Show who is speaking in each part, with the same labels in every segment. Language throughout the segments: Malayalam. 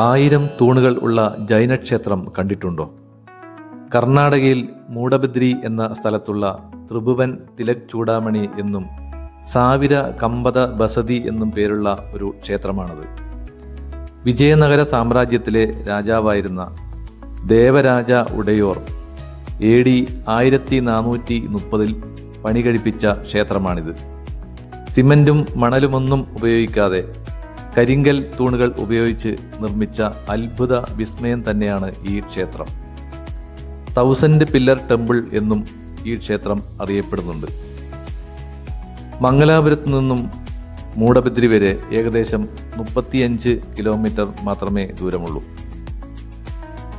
Speaker 1: 1000 തൂണുകൾ ഉള്ള ജൈനക്ഷേത്രം കണ്ടിട്ടുണ്ടോ? കർണാടകയിൽ മൂഡബിദ്രി എന്ന സ്ഥലത്തുള്ള ത്രിഭുവൻ തിലക് ചൂടാമണി എന്നും സാവിര കമ്പത ബസതി എന്നും പേരുള്ള ഒരു ക്ഷേത്രമാണത്. വിജയനഗര സാമ്രാജ്യത്തിലെ രാജാവായിരുന്ന ദേവരാജ ഉടയോർ AD 1430 പണി കഴിപ്പിച്ച ക്ഷേത്രമാണിത്. സിമന്റും മണലുമൊന്നും ഉപയോഗിക്കാതെ കരിങ്കൽ തൂണുകൾ ഉപയോഗിച്ച് നിർമ്മിച്ച അത്ഭുത വിസ്മയം തന്നെയാണ് ഈ ക്ഷേത്രം. 1000 പില്ലർ ടെമ്പിൾ എന്നും ഈ ക്ഷേത്രം അറിയപ്പെടുന്നുണ്ട്. മംഗലാപുരത്ത് നിന്നും മൂഡബിദ്രി വരെ ഏകദേശം 35 കിലോമീറ്റർ മാത്രമേ ദൂരമുള്ളൂ.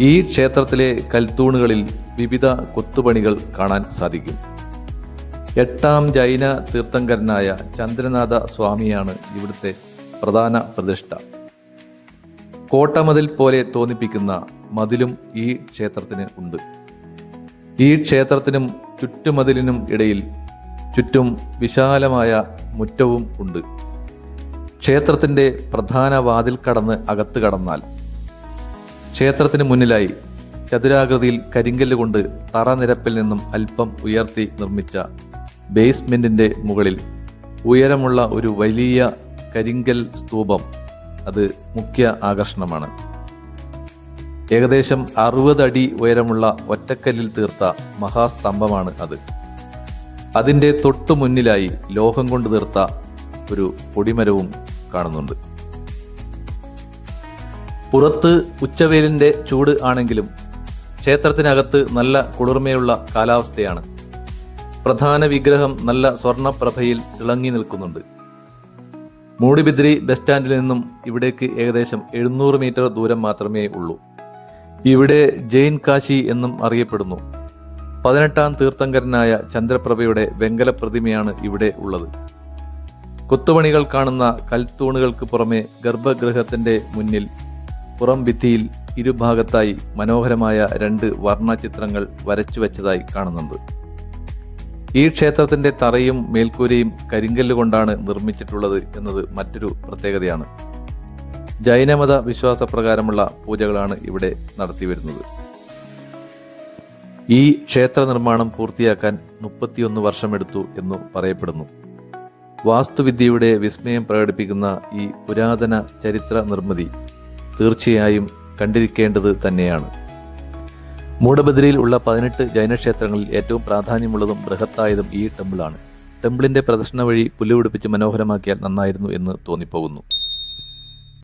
Speaker 1: ഈ ക്ഷേത്രത്തിലെ കൽത്തൂണുകളിൽ വിവിധ കൊത്തുപണികൾ കാണാൻ സാധിക്കും. 8ാം ജൈന തീർത്ഥങ്കരനായ ചന്ദ്രനാഥ സ്വാമിയാണ് ഇവിടുത്തെ പ്രധാന പ്രതിഷ്ഠ. കോട്ടമതിൽ പോലെ തോന്നിപ്പിക്കുന്ന മതിലും ഈ ക്ഷേത്രത്തിന് ഉണ്ട്. ഈ ക്ഷേത്രത്തിനും ചുറ്റുമതിലിനും ഇടയിൽ ചുറ്റും വിശാലമായ മുറ്റവും ഉണ്ട്. ക്ഷേത്രത്തിന്റെ പ്രധാന വാതിൽ കടന്ന് അകത്ത് കടന്നാൽ ക്ഷേത്രത്തിന് മുന്നിലായി ചതുരാകൃതിയിൽ കരിങ്കല്ല് കൊണ്ട് തറനിരപ്പിൽ നിന്നും അല്പം ഉയർത്തി നിർമ്മിച്ച ബേസ്മെന്റിന്റെ മുകളിൽ ഉയരമുള്ള ഒരു വലിയ കരിങ്കൽ സ്തൂപം അത് മുഖ്യ ആകർഷണമാണ്. ഏകദേശം 60 അടി ഉയരമുള്ള ഒറ്റക്കല്ലിൽ തീർത്ത മഹാസ്തംഭമാണ് അത്. അതിൻ്റെ തൊട്ടു മുന്നിലായി ലോഹം കൊണ്ട് തീർത്ത ഒരു കൊടിമരവും കാണുന്നുണ്ട്. പുറത്ത് ഉച്ചവെയിലിൻ്റെ ചൂട് ആണെങ്കിലും ക്ഷേത്രത്തിനകത്ത് നല്ല കുളിർമയുള്ള കാലാവസ്ഥയാണ്. പ്രധാന വിഗ്രഹം നല്ല സ്വർണ്ണപ്രഭയിൽ തിളങ്ങി നിൽക്കുന്നുണ്ട്. മൂഡബിദ്രി ബസ് സ്റ്റാൻഡിൽ നിന്നും ഇവിടേക്ക് ഏകദേശം 700 മീറ്റർ ദൂരം മാത്രമേ ഉള്ളൂ. ഇവിടെ ജെയിൻ കാശി എന്നും അറിയപ്പെടുന്നു. 18ാം തീർത്ഥങ്കരനായ ചന്ദ്രപ്രഭയുടെ വെങ്കല പ്രതിമയാണ് ഇവിടെ ഉള്ളത്. കൊത്തുപണികൾ കാണുന്ന കൽത്തൂണുകൾക്ക് പുറമെ ഗർഭഗൃഹത്തിന്റെ മുന്നിൽ പുറം ഭിത്തിയിൽ ഇരുഭാഗത്തായി മനോഹരമായ 2 വർണ്ണചിത്രങ്ങൾ വരച്ചു വെച്ചതായി കാണുന്നുണ്ട്. ഈ ക്ഷേത്രത്തിന്റെ തറയും മേൽക്കൂരയും കരിങ്കല്ല് കൊണ്ടാണ് നിർമ്മിച്ചിട്ടുള്ളത് എന്നത് മറ്റൊരു പ്രത്യേകതയാണ്. ജൈനമത വിശ്വാസപ്രകാരമുള്ള പൂജകളാണ് ഇവിടെ നടത്തിവരുന്നത്. ഈ ക്ഷേത്ര നിർമ്മാണം പൂർത്തിയാക്കാൻ 31 വർഷമെടുത്തു എന്നു പറയപ്പെടുന്നു. വാസ്തുവിദ്യയുടെ വിസ്മയം പ്രകടിപ്പിക്കുന്ന ഈ പുരാതന ചരിത്ര നിർമ്മിതി തീർച്ചയായും കണ്ടിരിക്കേണ്ടത് തന്നെയാണ്. മൂഡബിദ്രിയിൽ ഉള്ള 18 ജൈനക്ഷേത്രങ്ങളിൽ ഏറ്റവും പ്രാധാന്യമുള്ളതും ബൃഹത്തായതും ഈ ടെമ്പിളാണ്. ടെമ്പിളിന്റെ പ്രദക്ഷിണ വഴി പുല്ലുപിടിപ്പിച്ച് മനോഹരമാക്കിയാൽ നന്നായിരുന്നു എന്ന് തോന്നിപ്പോകുന്നു.